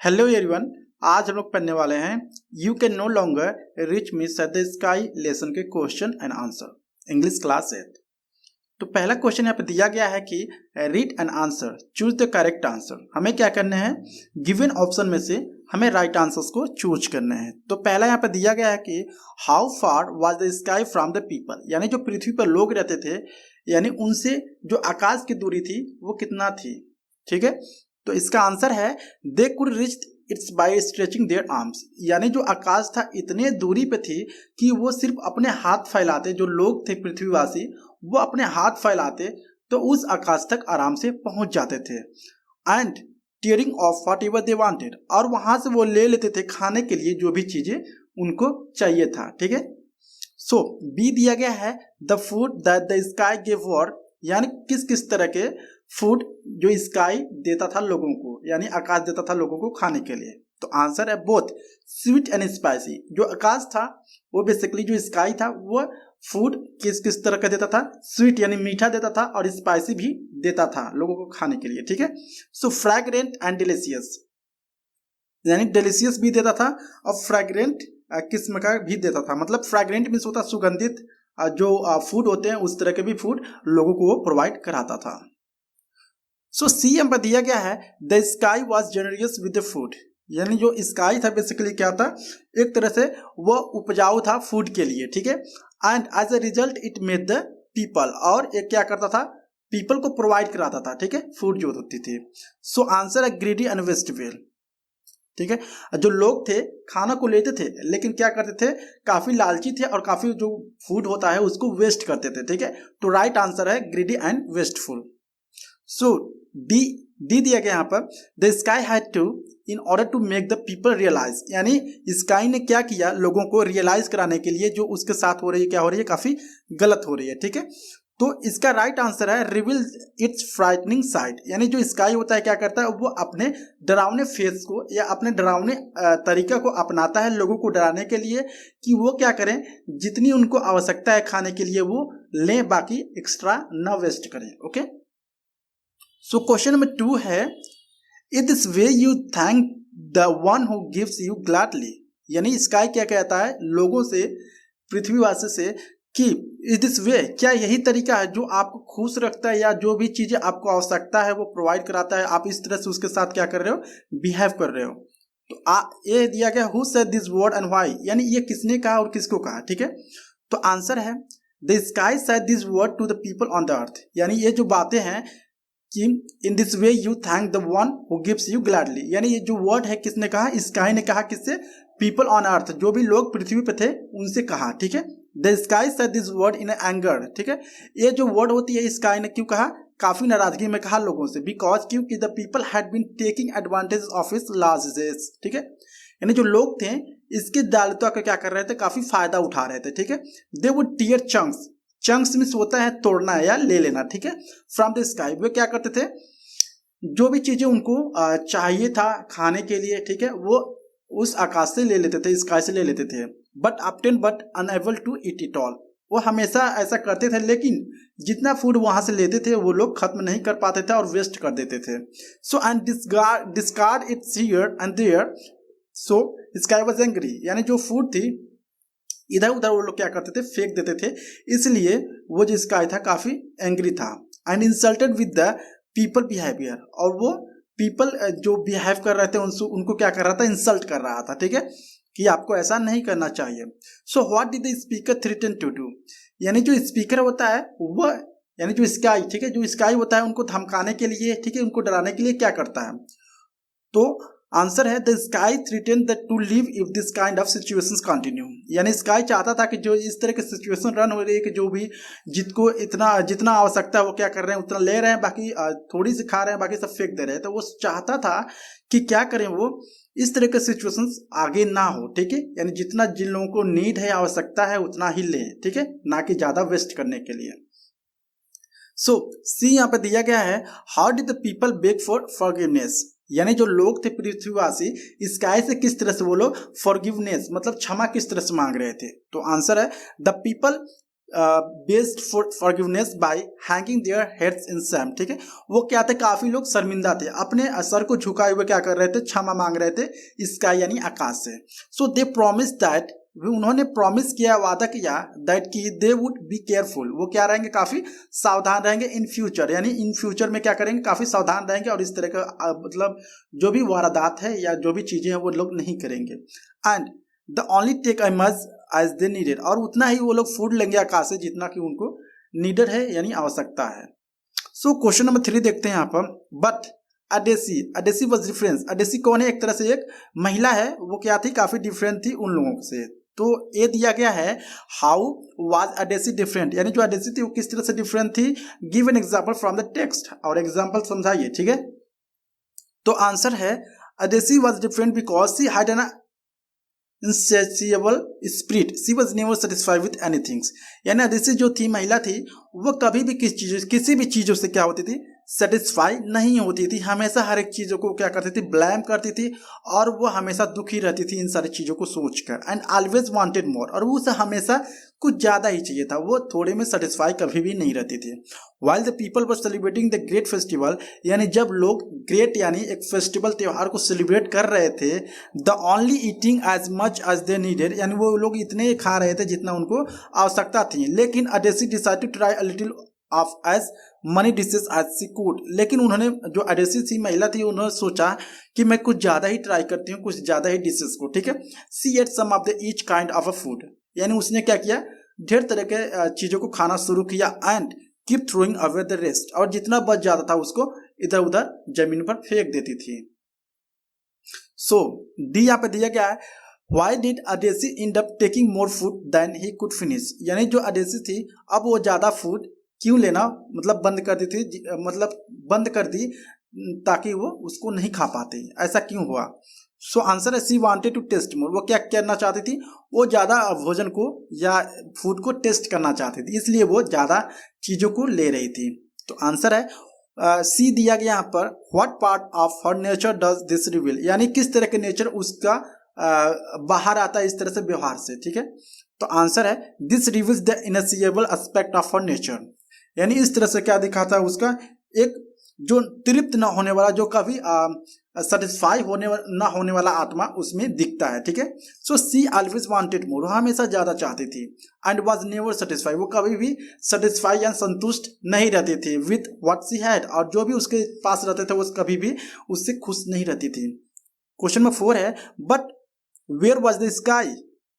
Hello everyone, आज हम लोग पढ़ने वाले हैं you can no longer reach miss at the sky lesson के question and answer English class 8। तो पहला क्वेश्चन यहाँ पे दिया गया है कि read and answer, choose the correct answer. हमें क्या करना है, गिवन ऑप्शन में से हमें राइट आंसर्स को चूज करना है। तो पहला यहाँ पे दिया गया है कि how far was the sky from the people, यानी जो पृथ्वी पर लोग रहते थे, यानी उनसे जो आकाश की दूरी थी वो कितना थी। ठीक है, तो इसका आंसर है they could reach its by stretching their arms, यानी जो आकाश था इतने दूरी पे थी कि वो सिर्फ अपने हाथ फैलाते, जो लोग थे पृथ्वीवासी वो अपने हाथ फैलाते तो उस आकाश तक आराम से पहुंच जाते थे। And tearing of what ever they wanted, और वहां से वो ले लेते थे खाने के लिए जो भी चीजें उनको चाहिए था। ठीक है, सो बी दिया गया है the food that the sky give war, यानी किस किस तरह के फूड जो स्काई देता था लोगों को, यानी आकाश देता था लोगों को खाने के लिए। तो आंसर है बोथ स्वीट एंड स्पाइसी। जो आकाश था वो बेसिकली जो स्काई था वो फूड किस किस तरह का देता था, स्वीट यानी मीठा देता था और स्पाइसी भी देता था लोगों को खाने के लिए। ठीक है, सो फ्रैग्रेंट एंड डिलीशियस, यानी डिलीशियस भी देता था और फ्रैग्रेंट किस्म का भी देता था। मतलब फ्रैग्रेंट मीन्स होता सुगंधित, जो फूड होते हैं उस तरह के भी फूड लोगों को वो प्रोवाइड कराता था। सो सी एम पर दिया गया है the sky was generous with the food, यानी जो स्काई था बेसिकली क्या था, एक तरह से वो उपजाऊ था फूड के लिए। ठीक है, and as a result it made the people, और ये क्या करता था, पीपल को प्रोवाइड कराता था। ठीक है, फूड जो होती थी। सो आंसर है ग्रीडी एंड वेस्टफुल। ठीक है, जो लोग थे खाना को लेते थे लेकिन क्या करते थे, काफी लालची थे और काफी जो फूड होता है उसको वेस्ट करते थे। ठीक है, तो राइट आंसर है greedy and wasteful. So D दिया गया यहाँ पर the sky had to in order to make the people realise, यानी स्काई ने क्या किया, लोगों को रियलाइज कराने के लिए जो उसके साथ हो रही है, क्या हो रही है, काफी गलत हो रही है। ठीक है, तो इसका राइट आंसर है रिवील इट्स फ्राइटनिंग साइड, यानी जो स्काई होता है क्या करता है, वो अपने डरावने फेस को या अपने डरावने तरीका को अपनाता है लोगों को डराने के लिए कि वो क्या करें, जितनी उनको आवश्यकता है खाने के लिए वो लें, बाकी एक्स्ट्रा न वेस्ट करें। ओके, सो क्वेश्चन नंबर 2 है in this way you thank the one who gives you gladly, यानी स्काई क्या कहता है लोगों से, पृथ्वीवासी से, कि इस दिस वे, क्या यही तरीका है जो आपको खुश रखता है या जो भी चीजें आपको आवश्यकता है वो प्रोवाइड कराता है, आप इस तरह से उसके साथ क्या कर रहे हो, बिहेव कर रहे हो। तो ये दिया गया who said this word and why, यानी ये किसने कहा और किसको कहा। ठीक है, तो आंसर है the sky said this word to the people on the earth, यानी ये जो बातें हैं कि in this way you thank the one who gives you gladly, यानी ये जो वर्ड है किसने कहा, स्काई ने कहा। किससे, पीपल ऑन अर्थ, जो भी लोग पृथ्वी पे थे उनसे कहा। ठीक है, the sky said this word in anger. ठीक है, ये जो वर्ड होती है स्काई ने क्यों कहा, काफी नाराजगी में कहा लोगों से, बिकॉज क्योंकि the people had been taking advantage of his largesse. ठीक है, यानी जो लोग थे इसके दयालुता का क्या कर रहे थे, काफी फायदा उठा रहे थे। ठीक है, they would tear chunks, chunks means होता है तोड़ना या ले लेना। ठीक है, फ्रॉम द स्काई, वे क्या करते थे, जो भी चीजें उनको चाहिए था खाने के लिए, ठीक है, वो उस आकाश से ले लेते थे, स्काई से ले लेते थे। But often but unable to eat it all, वो हमेशा ऐसा करते थे लेकिन जितना फूड वहां से लेते थे वो लोग खत्म नहीं कर पाते थे और वेस्ट कर देते थे। So and discard its here and there, so sky was angry, यानी जो फूड थी इधर उधर वो लोग क्या करते थे, फेंक देते थे, इसलिए वो जो स्काई था काफी एंग्री था। And insulted with the people behaviour, और वो पीपल जो बिहेव कर रहे थे उनको क्या कर रहा था, इंसल्ट कर रहा था। ठीक है, कि आपको ऐसा नहीं करना चाहिए। So what did the speaker threaten to do, यानी जो स्पीकर होता है वो, यानी जो स्काई, ठीक है, जो स्काई होता है उनको धमकाने के लिए, ठीक है, उनको डराने के लिए क्या करता है, तो आंसर है the sky threaten that to leave if this kind of situations continue, यानी स्काई चाहता था कि जो इस तरह की सिचुएशन रन हो रही है कि जो भी जितको जितना आवश्यकता है वो क्या कर रहे हैं उतना ले रहे हैं, बाकी थोड़ी सी खा रहे हैं, बाकी सब फेंक दे रहे हैं। तो वो चाहता था कि क्या करें, वो इस तरह के सिचुएशंस आगे ना हो। ठीक है, यानी जितना जिन लोगों को नीड है, आवश्यकता है, उतना ही ले। ठीक है, ना कि ज्यादा वेस्ट करने के लिए। सो सी यहाँ पे दिया गया है how did the people bag for forgiveness, यानी जो लोग थे पृथ्वीवासी स्काई से किस तरह से वो लोग फॉरगिवनेस मतलब क्षमा किस तरह से मांग रहे थे। तो आंसर है the people based forgiveness bye hanging their heads in Sam, ठीक है। वो क्या थे, काफी लोग शर्मिंदा थे, अपने सर को झुकाए हुए क्या कर रहे थे, क्षमा मांग रहे थे स्काई यानी आकाश से। सो दे प्रॉमिस दैट, उन्होंने प्रॉमिस किया, वादा किया, दैट कि दे वुड बी केयरफुल, वो क्या रहेंगे, काफी सावधान रहेंगे इन फ्यूचर, यानी इन फ्यूचर में क्या करेंगे, काफी सावधान रहेंगे और इस तरह का मतलब जो भी वारदात है या जो भी चीजें हैं वो लोग नहीं करेंगे। And the only take I much as they needed, और उतना ही वो लोग फूड लेंगे आकाश से जितना कि उनको नीडेड है यानी आवश्यकता है। सो क्वेश्चन नंबर 3 देखते हैं यहाँ पर। बट अडेसी, अडेसी वॉज डिफरेंस, अडेसी कौन है, एक तरह से एक महिला है, वो क्या थी, काफी डिफरेंट थी उन लोगों से। तो ये दिया गया है, हाउ वाज अडेसी डिफरेंट, यानी जो अडेसी थी वो किस तरह से डिफरेंट थी, give an example from the text, और एग्जाम्पल समझाइए, ठीक है। तो आंसर है Adesi was different because she had an insatiable spirit, she was never satisfied with anything, यानी अदिति जो थी, महिला थी, वो कभी भी किसी भी चीजों से क्या होती थी, सेटिस्फाई नहीं होती थी, हमेशा हर एक चीजों को क्या करती थी, ब्लेम करती थी, और वो हमेशा दुखी रहती थी इन सारी चीजों को सोचकर। एंड ऑलवेज वांटेड मोर, और वो उसे हमेशा कुछ ज्यादा ही चाहिए था, वो थोड़े में सेटिस्फाई कभी भी नहीं रहती थी। While the people were celebrating the great festival, यानी जब लोग ग्रेट यानी एक फेस्टिवल त्योहार को सेलिब्रेट कर रहे थे, the only eating as much as they needed, यानी वो लोग इतने खा रहे थे जितना उनको आवश्यकता थी। लेकिन Adesi decide to try a little of as many dishes as she could, लेकिन उन्होंने, जो अडेसी थी, महिला थी, उन्होंने सोचा कि मैं कुछ ज्यादा ही ट्राई करती हूँ, कुछ ज्यादा ही डिशेज को, ठीक है। She ate some of the each kind of a food, यानी उसने क्या किया, ढेर तरह के चीजों को खाना शुरू किया। And keep throwing away the rest, और जितना बच जाता था उसको इधर उधर जमीन पर फेंक देती थी। सो डी यहाँ पे दिया गया है, Why did अडेसी end up taking more food than he could finish, यानी जो अडेसी थी अब वो ज्यादा फूड क्यों लेना मतलब बंद कर दी थी, मतलब बंद कर दी ताकि वो उसको नहीं खा पाते, ऐसा क्यों हुआ। सो आंसर है सी वांटेड टू टेस्ट मोर, वो क्या करना चाहती थी, वो ज्यादा भोजन को या फूड को टेस्ट करना चाहती थी, इसलिए वो ज्यादा चीजों को ले रही थी। तो आंसर है सी दिया गया यहाँ पर, what part of her nature does this reveal, यानी किस तरह के नेचर उसका बाहर आता है इस तरह से व्यवहार से, ठीक है। तो आंसर है this reveals the insatiable aspect of her nature, यानी इस तरह से क्या दिखाता है, उसका एक जो तृप्त न होने वाला, जो कभी सेटिस्फाई ना होने वाला आत्मा उसमें दिखता है, ठीक है। सो सी ऑलवेज वांटेड मोर, हमेशा ज्यादा चाहती थी। एंड वाज नेवर सेटिस्फाई, वो कभी भी सेटिस्फाई या संतुष्ट नहीं रहती थी विथ व्हाट सी हैड, और जो भी उसके पास रहते थे वो कभी भी उससे खुश नहीं रहती थी। क्वेश्चन नंबर 4 है, but where was the sky,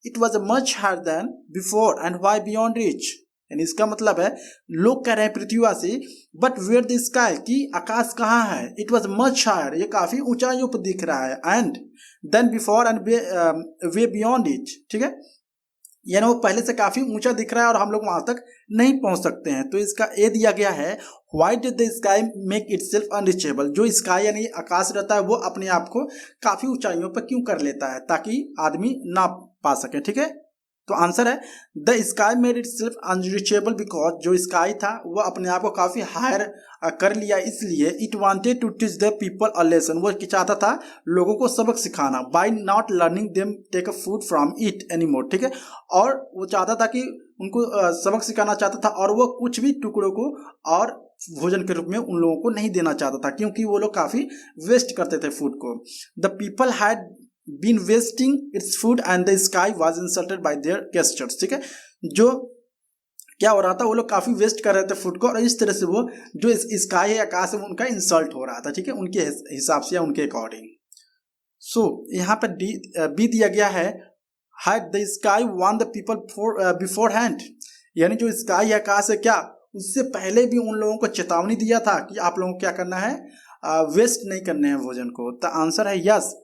it was much higher than before and why beyond reach, यानी इसका मतलब है, लोग कह रहे हैं पृथ्वीवासी, बट वेयर द स्काई, की आकाश कहाँ है, इट वाज मच हायर, ये काफी ऊंचाइयों पर दिख रहा है, and then before and way beyond it, ठीक है, यानी वो पहले से काफी ऊंचा दिख रहा है और हम लोग वहां तक नहीं पहुंच सकते हैं। तो इसका ए दिया गया है, why did the sky make itself unreachable, जो स्काई यानी आकाश रहता है वो अपने आप को काफी ऊंचाइयों पर क्यों कर लेता है, ताकि आदमी ना पा सके, ठीक है। तो आंसर है the sky made it self unreachable because, जो स्काई था वो अपने आप को काफी हायर कर लिया, इसलिए it wanted to teach the people a lesson, वो चाहता था लोगों को सबक सिखाना, by not learning them take a food from it anymore, ठीक है। और वो चाहता था कि उनको सबक सिखाना चाहता था, और वो कुछ भी टुकड़ों को और भोजन के रूप में उन लोगों को नहीं देना चाहता था, क्योंकि वो लोग काफी वेस्ट करते थे फूड को। The people had been wasting its food and the sky was insulted by their gestures, ठीक है। जो क्या हो रहा था, वो लोग काफी वेस्ट कर रहे थे फूड को, और इस तरह से वो जो स्काई है, आकाश है, उनका इंसल्ट हो रहा था, ठीक है, उनके हिसाब से या उनके अकॉर्डिंग। सो यहाँ पर बी दिया गया है, had the sky warned the people beforehand, यानी जो स्काई है, आकाश है, क्या उससे पहले भी उन लोगों को चेतावनी दिया था कि आप लोगों को क्या करना है, वेस्ट नहीं करने हैं भोजन को। तो आंसर है yes,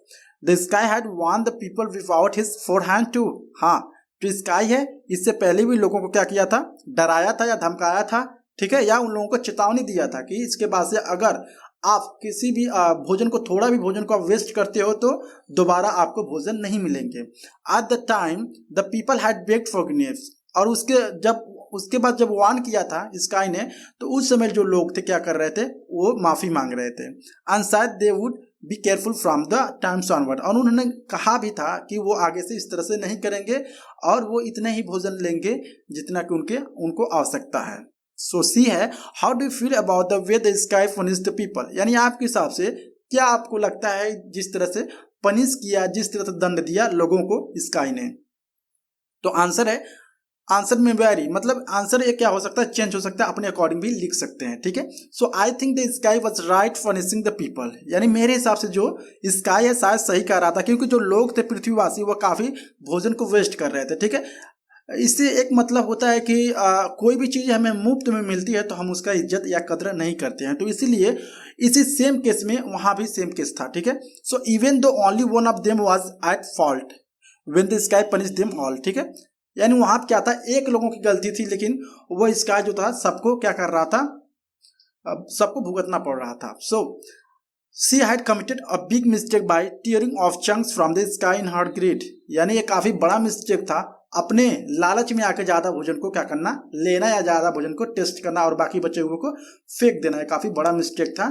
the sky had warned the people without his forehand to, हाँ, जो स्काई है इससे पहले भी लोगों को क्या किया था, डराया था या धमकाया था, ठीक है, या उन लोगों को चेतावनी दिया था कि इसके बाद से अगर आप किसी भी भोजन को, थोड़ा भी भोजन को आप वेस्ट करते हो तो दोबारा आपको भोजन नहीं मिलेंगे। At the time the people had bagged forgiveness, और उसके बाद जब वार्न किया था स्काई ने, तो उस समय जो लोग थे क्या कर रहे थे, वो माफी मांग रहे थे। एंड शायद they would be careful from the times onward, और उन्होंने कहा भी था कि वो आगे से इस तरह से नहीं करेंगे और वो इतने ही भोजन लेंगे जितना कि उनको आवश्यकता है। सो सी है, how do you feel about the way the sky punish the people, यानी आपके हिसाब से क्या आपको लगता है जिस तरह से पनिश किया, जिस तरह से दंड दिया लोगों को स्काई ने। तो आंसर है, आंसर में वेरी मतलब आंसर ये क्या हो सकता है, चेंज हो सकता है, अपने अकॉर्डिंग भी लिख सकते हैं, ठीक है। So I think the sky was right furnishing the people, यानी मेरे हिसाब से जो स्काई है शायद सही कह रहा था, क्योंकि जो लोग थे पृथ्वीवासी वो काफी भोजन को वेस्ट कर रहे थे, ठीक है। इससे एक मतलब होता है कि कोई भी चीज हमें मुफ्त में मिलती है तो हम उसका इज्जत या कदर नहीं करते हैं, तो इसीलिए इसी सेम केस में वहां भी सेम केस था, ठीक है। So even though only one of them was at fault when the sky punish them all, ठीक है। यानी वहां क्या था, एक लोगों की गलती थी, लेकिन वो स्काई जो था सबको क्या कर रहा था, सबको भुगतना पड़ रहा था। So she had committed a big mistake by tearing of chunks from the sky in her grade, यानी ये काफी बड़ा मिस्टेक था, अपने लालच में आके ज्यादा भोजन को क्या करना, लेना या ज्यादा भोजन को टेस्ट करना और बाकी बचे हुए को फेंक देना, है काफी बड़ा मिस्टेक था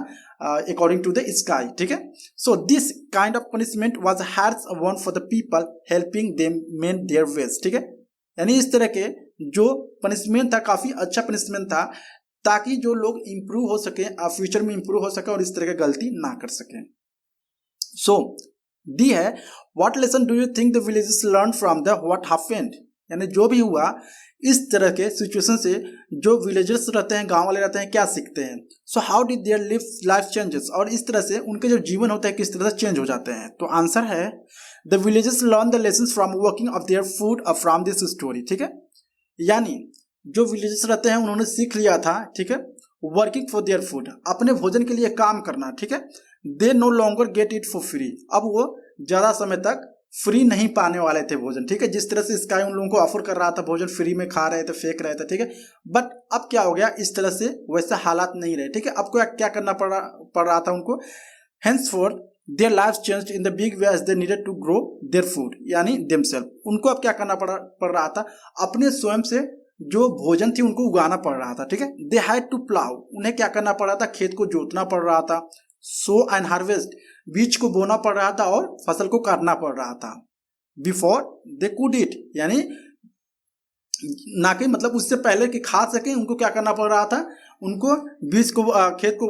अकॉर्डिंग टू द स्काई, ठीक है। So this kind of punishment was harsh one for the people helping them mend their ways, ठीक है। यानी इस तरह के जो पनिशमेंट था काफी अच्छा पनिशमेंट था, ताकि जो लोग इंप्रूव हो सके, फ्यूचर में इंप्रूव हो सके और इस तरह की गलती ना कर सके। सो डी है, what lesson do you think the villages learn from the what happened, यानी जो भी हुआ इस तरह के सिचुएशन से जो विलेजर्स रहते हैं, गांव वाले रहते हैं, क्या सीखते हैं। So how did their life changes, और इस तरह से उनके जो जीवन होते हैं किस तरह से चेंज हो जाते हैं। तो आंसर है the villages learn the lessons from working of their food from this story, ठीक है। यानी जो विलेजेस रहते हैं उन्होंने सीख लिया था, ठीक है, वर्किंग फॉर देयर फूड, अपने भोजन के लिए काम करना, ठीक है। They know longer get it for free, अब वो ज्यादा समय तक फ्री नहीं पाने वाले थे भोजन, ठीक है। जिस तरह से स्काई उन लोगों को ऑफर कर रहा था भोजन, फ्री में खा रहे थे, फेंक रहे थे, ठीक है। बट अब क्या हो गया, इस तरह से वैसे हालात नहीं रहे, ठीक है। अब क्या करना पड़ रहा था उनको, henceforth their lives changed in the big way as they needed to grow their food, यानी themselves, उनको अब क्या करना पड़ रहा था, अपने स्वयं से जो भोजन थी उनको उगाना पड़ रहा था, ठीक है। दे हैड टू प्लाउ, उन्हें क्या करना पड़ रहा था, खेत को जोतना पड़ रहा था। सो एंड हार्वेस्ट, बीज को बोना पड़ रहा था और फसल को काटना पड़ रहा था। बिफोर दे कुड इट, यानी ना कि मतलब उससे पहले कि खा सके उनको क्या करना पड़ रहा था, उनको बीज को खेत को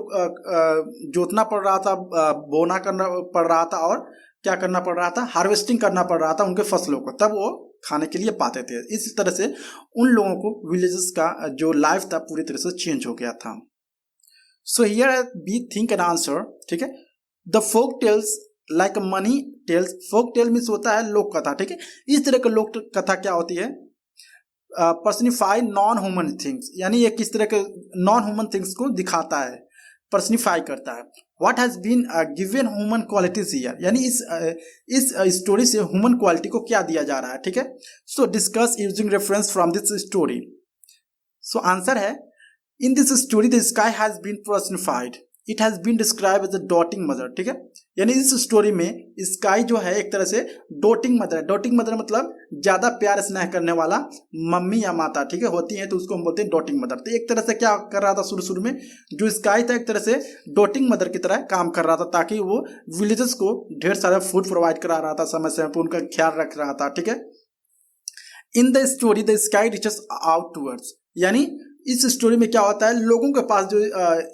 जोतना पड़ रहा था, बोना करना पड़ रहा था और क्या करना पड़ रहा था, हार्वेस्टिंग करना पड़ रहा था उनके फसलों को, तब वो खाने के लिए पाते थे। इस तरह से उन लोगों को विलेजेस का जो लाइफ था पूरी तरह से चेंज हो गया था। So here be think an answer, ठीक है। The folk tales like many tales, folk tale means होता है लोक कथा, ठीक है। इस तरह का लोक कथा क्या होती है, पर्सनिफाई नॉन ह्यूमन थिंग्स, यानी ये किस तरह के नॉन ह्यूमन थिंग्स को दिखाता है, पर्सनिफाई करता है। What has been given human qualities here, यानी इस स्टोरी से ह्यूमन क्वालिटी को क्या दिया जा रहा है, ठीक है। So discuss using reference from this story. So answer है, in this story the sky has been personified, it has been describe as a doting mother, ठीक है। यानी इस स्टोरी में स्काई जो है एक तरह से डॉटिंग मदर है। डॉटिंग मदर मतलब ज्यादा प्यार स्नेह करने वाला मम्मी या माता, ठीक है, होती है, तो उसको हम बोलते हैं डॉटिंग मदर। तो एक तरह से क्या कर रहा था शुरू में जो स्काई था, एक तरह से डॉटिंग मदर की तरह काम कर रहा था, ताकि वो विलेजेस को ढेर सारा फूड प्रोवाइड करा रहा था, समय समय पर उनका ख्याल रख रहा था, ठीक है। In the story the sky reaches outwards, यानी इस स्टोरी में क्या होता है, लोगों के पास जो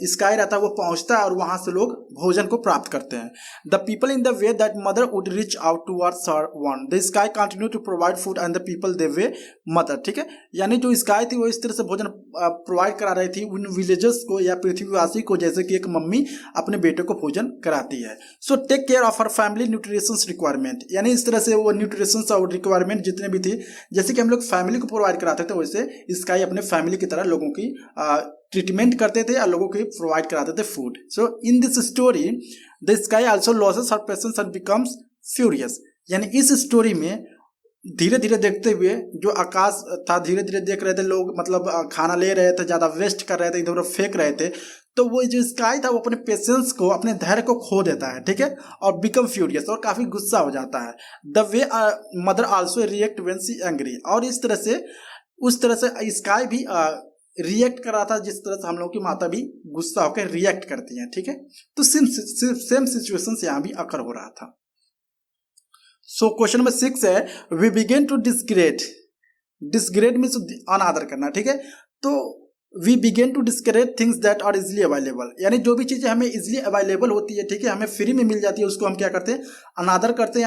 स्काई रहता है वो पहुंचता है और वहां से लोग भोजन को प्राप्त करते हैं। The people in the way that mother would reach out towards her one, the sky continue to provide food and the people they way mother, ठीक है। यानी जो स्काई थी वो इस तरह से भोजन प्रोवाइड करा रही थी उन विलेजर्स को या पृथ्वीवासी को, जैसे कि एक मम्मी अपने बेटे को भोजन कराती है। So take care of her family nutritions requirement, यानी इस तरह से वो न्यूट्रिशंस और रिक्वायरमेंट जितने भी थी, जैसे कि हम लोग फैमिली को प्रोवाइड कराते थे, वैसे स्काई अपने फैमिली की तरह लोगों की ट्रीटमेंट करते थे और लोगों को प्रोवाइड कराते थे food. So in this story the sky also losses her patience and becomes furious, यानी इस स्टोरी में धीरे धीरे देखते हुए जो आकाश था, धीरे धीरे देख रहे थे लोग, मतलब खाना ले रहे थे, ज्यादा वेस्ट कर रहे थे, इधर उधर फेंक रहे थे, तो वो जो स्काई था वो अपने पेशेंस को, अपने धैर्य को खो देता है, ठीक है, और बिकम फ्यूरियस, और काफी गुस्सा हो जाता है। The way mother also react when she angry, और इस तरह से उस तरह से स्काई भी रिएक्ट कर रहा था जिस तरह से हम लोगों की माता भी गुस्सा होकर रिएक्ट करती हैं, ठीक है। तो सेम सिचुएशन यहाँ भी अकर हो रहा था। सो क्वेश्चन नंबर 6 है, we begin to disregard. Disregard means अनादर करना, ठीक है। तो we begin to discourage things that are easily available, यानी जो भी चीज़ें हमें इजिली अवेलेबल होती है, ठीक है, हमें फ्री में मिल जाती है, उसको हम क्या करते हैं, अनादर करते हैं,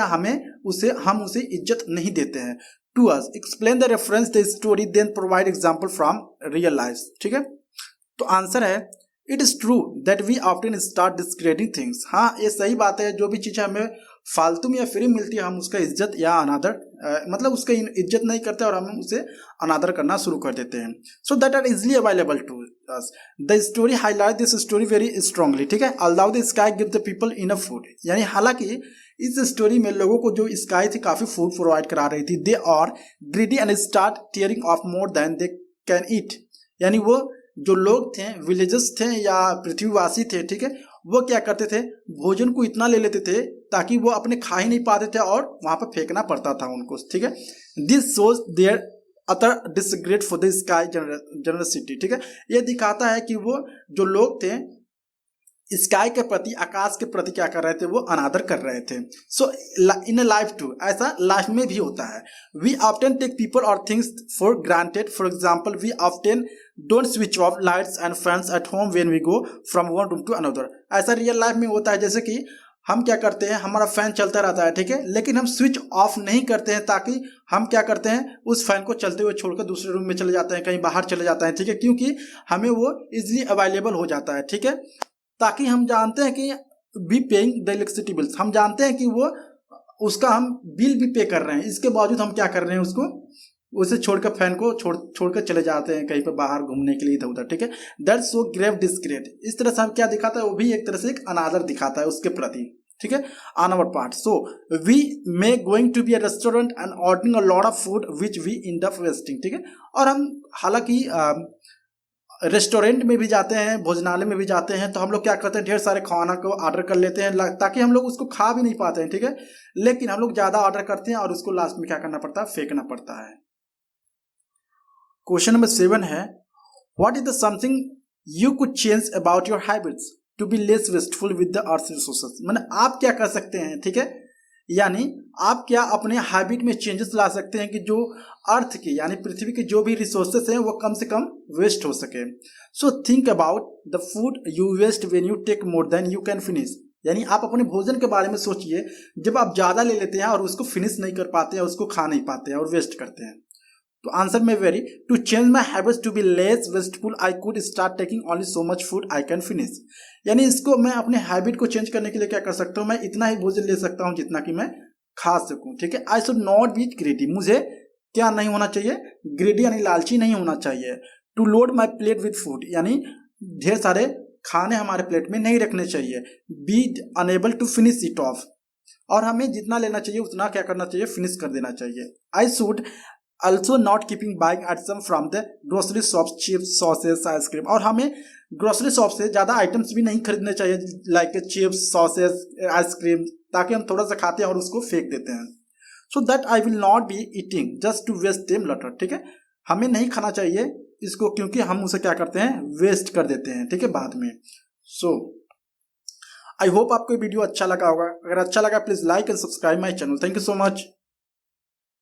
हम उसे इज्जत नहीं देते हैं। To us explain the reference the story then provide example from real life, ठीक है। तो आंसर है, it is true that we often start discrediting things. हाँ, ये सही बात है, जो भी चीज़ें हमें फालतू में या फ्री मिलती है हम उसका इज्जत या अनादर मतलब उसका इज्जत नहीं करते और हम उसे अनादर करना शुरू कर देते हैं। So that are easily available to us. The story highlight this story very strongly, ठीक है। Allow the sky give the people enough food, यानी हालांकि इस स्टोरी में लोगों को जो स्काई थी काफी फूड प्रोवाइड करा रही थी। They are greedy and start tearing off more than they can eat, यानी वो जो लोग थे, विलेजेस थे या पृथ्वीवासी थे, ठीक है, वो क्या करते थे, भोजन को इतना ले लेते थे ताकि वो अपने खा ही नहीं पाते थे और वहां पर फेंकना पड़ता था उनको, ठीक है। This shows their utter disregard for the sky generosity, ठीक है। ये दिखाता है कि वो जो लोग थे स्काई के प्रति, आकाश के प्रति क्या कर रहे थे, वो अनादर कर रहे थे। सो इन लाइफ टू, ऐसा लाइफ में भी होता है। वी ऑफ्टन टेक पीपल और things for granted. For example, we often don't switch off lights and fans at home when we go from one room to another. ऐसा real life में होता है, जैसे कि हम क्या करते हैं, हमारा फैन चलता रहता है, ठीक है, लेकिन हम स्विच ऑफ नहीं करते हैं, ताकि हम क्या करते हैं, उस फैन को चलते हुए छोड़कर दूसरे रूम में चले जाते हैं, कहीं बाहर चले जाते हैं, ठीक है, क्योंकि हमें वो इजिली अवेलेबल हो जाता है, ठीक है। ताकि हम जानते हैं कि be paying the electricity bills, हम जानते हैं कि वो उसका हम बिल भी पे कर रहे हैं, इसके बावजूद हम क्या कर रहे हैं, उसको उसे छोड़कर फैन को छोड़कर चले जाते हैं कहीं पर बाहर घूमने के लिए इधर उधर, ठीक है। That's so grave disregard. इस तरह से हम क्या दिखाता है, वो भी एक तरह से एक अनादर दिखाता है उसके प्रति, ठीक है, on our part. So we may going to be a restaurant and ordering a lot of food which we end up wasting, ठीक है। और हम हालांकि रेस्टोरेंट में भी जाते हैं, भोजनालय में भी जाते हैं, तो हम लोग क्या करते हैं, ढेर सारे खाना को ऑर्डर कर लेते हैं ताकि हम लोग उसको खा भी नहीं पाते हैं, ठीक है, लेकिन हम लोग ज्यादा ऑर्डर करते हैं और उसको लास्ट में क्या करना पड़ता है, फेंकना पड़ता है। क्वेश्चन नंबर 7 है, what is the something you could change about your habits to be less wasteful with the earth resources. मतलब आप क्या कर सकते हैं, ठीक है, यानी आप क्या अपने हैबिट में चेंजेस ला सकते हैं कि जो अर्थ की यानी पृथ्वी के जो भी रिसोर्सेस हैं वो कम से कम वेस्ट हो सके। So think about the food you waste when you take more than you can finish, यानी आप अपने भोजन के बारे में सोचिए, जब आप ज़्यादा ले लेते हैं और उसको फिनिश नहीं कर पाते हैं, उसको खा नहीं पाते हैं और वेस्ट करते हैं। तो आंसर में very, to change my habits to be less wasteful I could start taking only so much food I can finish, यानी इसको मैं अपने हैबिट को चेंज करने के लिए क्या कर सकता हूँ, मैं इतना ही भोजन ले सकता हूँ जितना कि मैं खा सकूं, ठीक है। I should not be greedy, मुझे क्या नहीं होना चाहिए, ग्रीडी यानी लालची नहीं होना चाहिए। To load my plate with food, यानी ढेर सारे खाने हमारे प्लेट में नहीं रखने चाहिए। Be unable to finish it off, और हमें जितना लेना चाहिए उतना क्या करना चाहिए, फिनिश कर देना चाहिए। I should also not keeping buying items from the grocery shops, chips, sauces, ice cream, और हमें ग्रोसरी शॉप से ज़्यादा आइटम्स भी नहीं खरीदने चाहिए, लाइक चिप्स, सॉसेस, आइसक्रीम, ताकि हम थोड़ा सा खाते हैं और उसको फेंक देते हैं। So that I will not be eating just to waste them later, ठीक है, हमें नहीं खाना चाहिए इसको क्योंकि हम उसे क्या करते हैं, वेस्ट कर देते हैं, ठीक है, बाद में। सो आई होप आपको वीडियो अच्छा लगा होगा, अगर अच्छा लगा please like and subscribe my channel. Thank you so much.